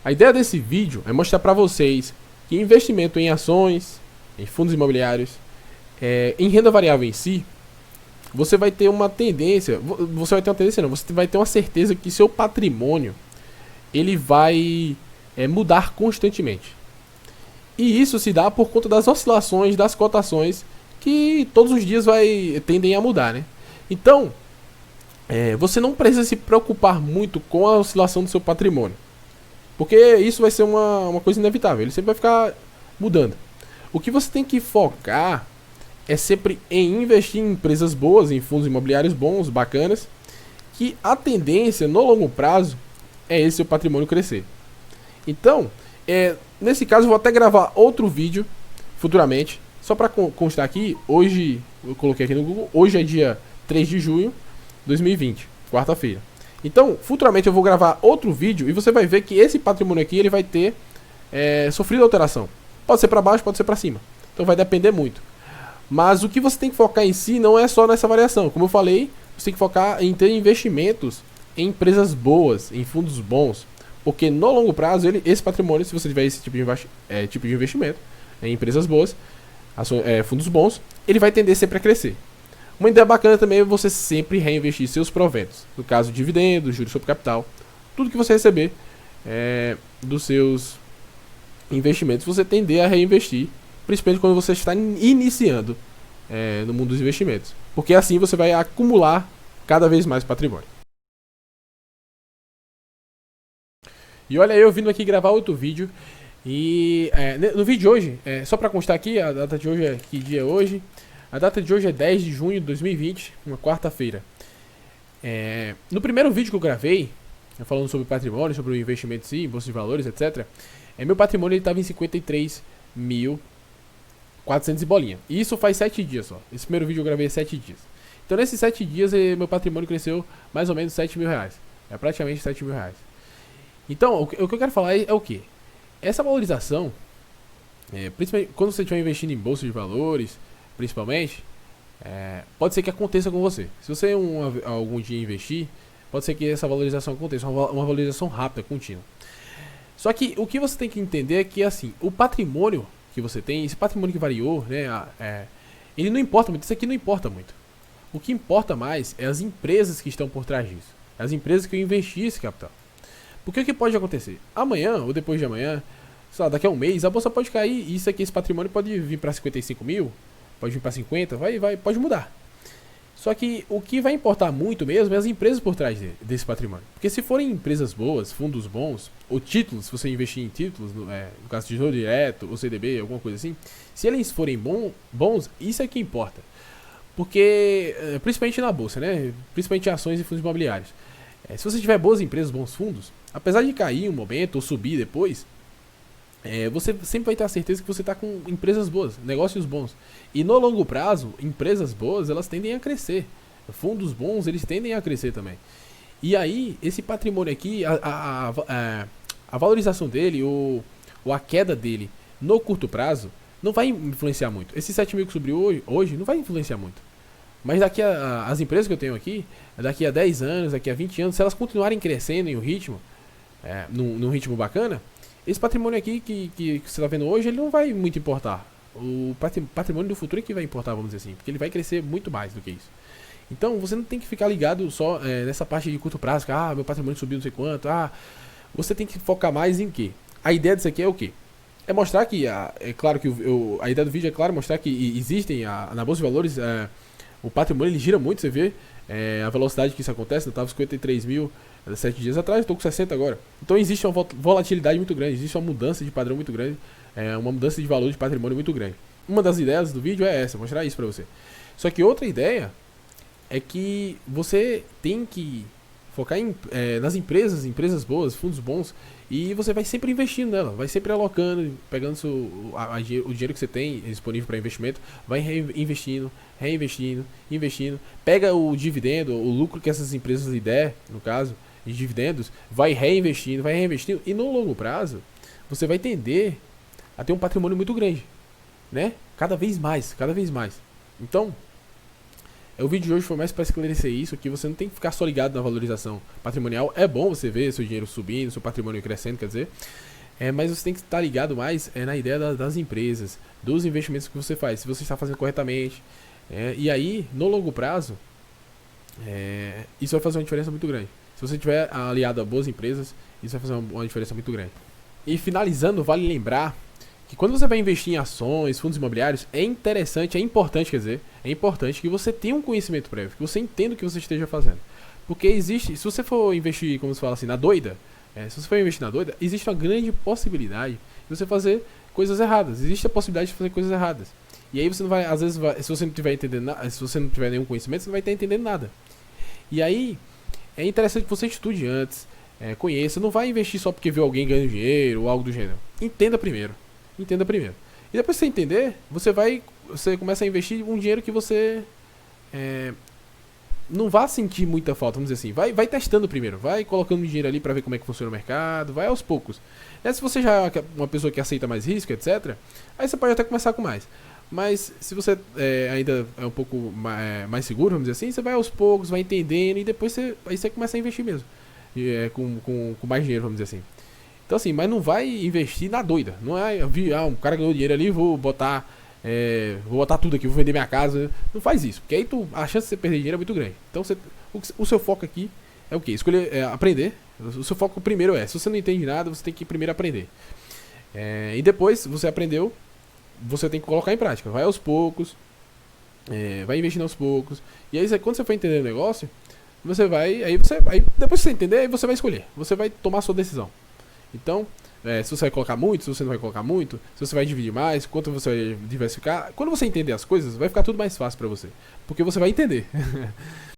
A ideia desse vídeo é mostrar para vocês que investimento em ações, em fundos imobiliários, em renda variável em si, você vai ter uma tendência, você vai ter uma certeza que seu patrimônio ele vai mudar constantemente. E isso se dá por conta das oscilações das cotações que todos os dias tendem a mudar, né? Então, você não precisa se preocupar muito com a oscilação do seu patrimônio, porque isso vai ser uma coisa inevitável, ele sempre vai ficar mudando. O que você tem que focar é sempre em investir em empresas boas, em fundos imobiliários bons, bacanas, que a tendência no longo prazo é esse seu patrimônio crescer. Então, nesse caso eu vou até gravar outro vídeo futuramente, só para constar aqui, hoje, eu coloquei aqui no Google, hoje é dia 3 de junho de 2020, quarta-feira. Então, futuramente eu vou gravar outro vídeo e você vai ver que esse patrimônio aqui ele vai ter sofrido alteração. Pode ser para baixo, pode ser para cima. Então vai depender muito. Mas o que você tem que focar em si não é só nessa variação. Como eu falei, você tem que focar em ter investimentos em empresas boas, em fundos bons. Porque no longo prazo, esse patrimônio, se você tiver esse tipo de investimento em empresas boas, fundos bons, ele vai tender sempre a crescer. Uma ideia bacana também é você sempre reinvestir seus proventos. No caso, dividendos, juros sobre capital, tudo que você receber dos seus investimentos, você tender a reinvestir, principalmente quando você está iniciando no mundo dos investimentos. Porque assim você vai acumular cada vez mais patrimônio. E olha eu vindo aqui gravar outro vídeo. E no vídeo de hoje, só para constar aqui, a data de hoje que dia é hoje? A data de hoje é 10 de junho de 2020, uma quarta-feira. No primeiro vídeo que eu gravei, falando sobre patrimônio, sobre o investimento em si, bolsa de valores, etc. Meu patrimônio estava em 53.400 e bolinha. E isso faz 7 dias só. Esse primeiro vídeo eu gravei 7 dias. Então nesses 7 dias meu patrimônio cresceu mais ou menos 7 mil reais. É praticamente 7 mil reais. Então o que eu quero falar é o que? Essa valorização, principalmente quando você estiver investindo em bolsa de valores, principalmente, pode ser que aconteça com você. Se você algum dia investir, pode ser que essa valorização aconteça, uma valorização rápida, contínua. Só que o que você tem que entender é que assim, o patrimônio que você tem, esse patrimônio que variou, né, ele não importa muito, isso aqui não importa muito. O que importa mais é as empresas que estão por trás disso, as empresas que eu investi esse capital. Porque o que pode acontecer? Amanhã ou depois de amanhã, sei lá, daqui a um mês, a bolsa pode cair e esse patrimônio pode vir para 55 mil, pode vir para 50, pode mudar. Só que o que vai importar muito mesmo é as empresas por trás desse patrimônio. Porque se forem empresas boas, fundos bons, ou títulos, se você investir em títulos, no caso de Tesouro Direto, ou CDB, alguma coisa assim, se eles forem bons, isso é que importa. Porque, principalmente na bolsa, né? Principalmente em ações e fundos imobiliários. Se você tiver boas empresas, bons fundos, apesar de cair um momento ou subir depois, você sempre vai ter a certeza que você está com empresas boas, negócios bons. E no longo prazo, empresas boas, elas tendem a crescer. Fundos bons, eles tendem a crescer também. E aí, esse patrimônio aqui, a valorização dele, ou a queda dele no curto prazo, não vai influenciar muito. Esses 7 mil que subiu hoje não vai influenciar muito. Mas as empresas que eu tenho aqui, daqui a 10 anos, daqui a 20 anos, se elas continuarem crescendo em um ritmo, num ritmo bacana, esse patrimônio aqui que você está vendo hoje, ele não vai muito importar. O patrimônio do futuro é que vai importar, vamos dizer assim, porque ele vai crescer muito mais do que isso. Então você não tem que ficar ligado só nessa parte de curto prazo, que meu patrimônio subiu não sei quanto, você tem que focar mais em quê? A ideia disso aqui é o quê? É mostrar que, é claro que a ideia do vídeo é claro mostrar que existem, na Bolsa de Valores, o patrimônio ele gira muito, você vê a velocidade que isso acontece. Eu estava com 53 mil 7 dias atrás, estou com 60 agora. Então existe uma volatilidade muito grande, existe uma mudança de padrão muito grande, uma mudança de valor de patrimônio muito grande. Uma das ideias do vídeo é essa, mostrar isso para você. Só que outra ideia é que você tem que focar nas empresas boas, fundos bons, e você vai sempre investindo nela, vai sempre alocando, pegando o dinheiro que você tem disponível para investimento, vai reinvestindo, investindo, pega o dividendo, o lucro que essas empresas lhe der, no caso, de dividendos, vai reinvestindo, e no longo prazo, você vai tender a ter um patrimônio muito grande, né? Cada vez mais. Então, O vídeo de hoje foi mais para esclarecer isso, que você não tem que ficar só ligado na valorização patrimonial. É bom você ver seu dinheiro subindo, seu patrimônio crescendo, quer dizer, mas você tem que estar ligado mais na ideia das empresas, dos investimentos que você faz, se você está fazendo corretamente. E aí, no longo prazo, isso vai fazer uma diferença muito grande. Se você tiver aliado a boas empresas, isso vai fazer uma diferença muito grande. E finalizando, vale lembrar que quando você vai investir em ações, fundos imobiliários, é interessante, é importante que você tenha um conhecimento prévio, que você entenda o que você esteja fazendo. Porque existe, se você for investir, como se fala assim, na doida, se você for investir na doida, existe uma grande possibilidade de você fazer coisas erradas. Existe a possibilidade de fazer coisas erradas. E aí você não vai, às vezes, se você não tiver entendendo, se você não tiver nenhum conhecimento, você não vai estar entendendo nada. E aí é interessante que você estude antes, conheça, não vai investir só porque viu alguém ganhando dinheiro ou algo do gênero. Entenda primeiro. Entenda primeiro. E depois que você entender, você começa a investir um dinheiro que você não vai sentir muita falta, vamos dizer assim. Vai testando primeiro, vai colocando dinheiro ali pra ver como é que funciona o mercado, vai aos poucos. Se você já é uma pessoa que aceita mais risco, etc., aí você pode até começar com mais. Mas se você ainda é um pouco mais seguro, vamos dizer assim, você vai aos poucos, vai entendendo e depois aí você começa a investir mesmo. Com mais dinheiro, vamos dizer assim. Então assim, mas não vai investir na doida. Não é, um cara ganhou dinheiro ali, vou botar tudo aqui, vou vender minha casa. Não faz isso, porque aí a chance de você perder dinheiro é muito grande. Então o seu foco aqui é o quê? Escolher aprender. O seu foco primeiro se você não entende nada, você tem que primeiro aprender. E depois, você aprendeu, você tem que colocar em prática. Vai aos poucos, vai investindo aos poucos. E aí quando você for entender o negócio, você vai, aí depois que você entender, aí você vai escolher. Você vai tomar a sua decisão. Então, se você vai colocar muito, se você não vai colocar muito, se você vai dividir mais, quanto você vai diversificar. Quando você entender as coisas, vai ficar tudo mais fácil pra você. Porque você vai entender.